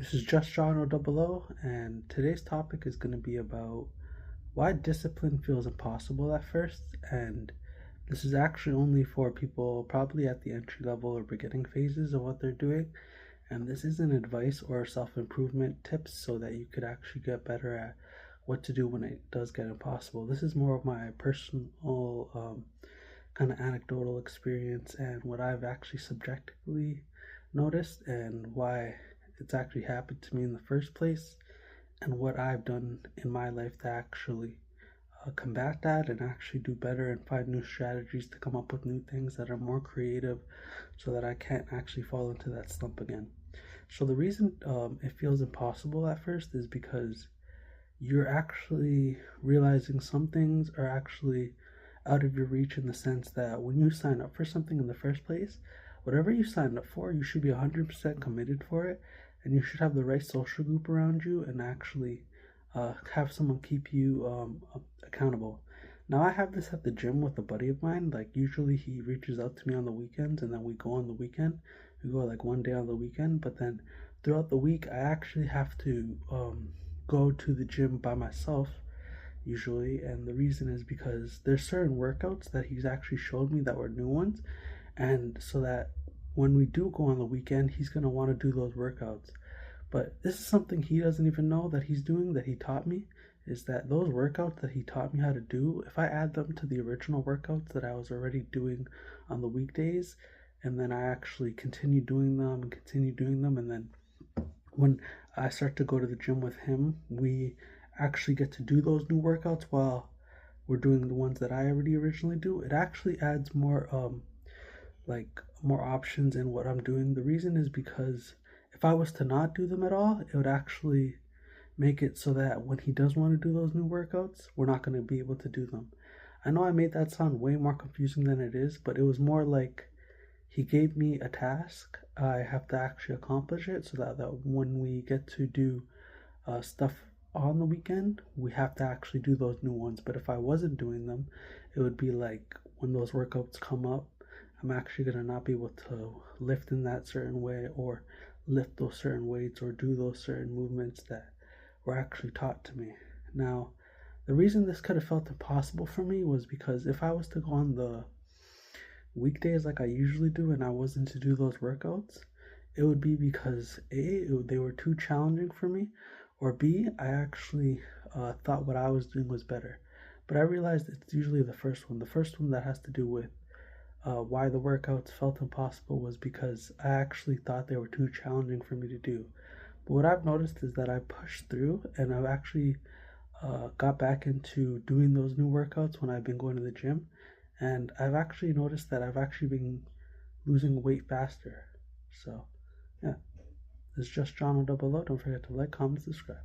This is Just John O, and today's topic is going to be about why discipline feels impossible at first. And this is actually only for people probably at the entry level or beginning phases of what they're doing. And this isn't advice or self improvement tips so that you could actually get better at what to do when it does get impossible. This is more of my personal kind of anecdotal experience and what I've actually subjectively noticed and why it's actually happened to me in the first place and what I've done in my life to actually combat that and actually do better and find new strategies to come up with new things that are more creative so that I can't actually fall into that slump again. So, the reason it feels impossible at first is because you're actually realizing some things are actually out of your reach in the sense that when you sign up for something in the first place, whatever you signed up for, you should be 100% committed for it, and you should have the right social group around you and actually have someone keep you accountable. Now, I have this at the gym with a buddy of mine. Like, usually he reaches out to me on the weekends, and then we go on the weekend. We go like one day on the weekend, but then throughout the week, I actually have to go to the gym by myself usually, and the reason is because there's certain workouts that he's actually showed me that were new ones, and so that when we do go on the weekend, he's going to want to do those workouts. But this is something he doesn't even know that he's doing, that he taught me, is that those workouts that he taught me how to do, if I add them to the original workouts that I was already doing on the weekdays, and then I actually continue doing them and continue doing them, and then when I start to go to the gym with him, we actually get to do those new workouts while we're doing the ones that I already originally do. It actually adds more more options in what I'm doing. The reason is because if I was to not do them at all, it would actually make it so that when he does want to do those new workouts, we're not going to be able to do them. I know I made that sound way more confusing than it is, but it was more like he gave me a task. I have to actually accomplish it so that when we get to do stuff on the weekend, we have to actually do those new ones. But if I wasn't doing them, it would be like when those workouts come up, I'm actually going to not be able to lift in that certain way or lift those certain weights or do those certain movements that were actually taught to me. Now, the reason this could have felt impossible for me was because if I was to go on the weekdays like I usually do and I wasn't to do those workouts, it would be because they were too challenging for me, or B, I actually thought what I was doing was better. But I realized it's usually the first one. The first one that has to do with why the workouts felt impossible was because I actually thought they were too challenging for me to do. But what I've noticed is that I pushed through and I've actually got back into doing those new workouts when I've been going to the gym. And I've actually noticed that I've actually been losing weight faster. So, yeah, this is Just John O. Don't forget to like, comment, subscribe.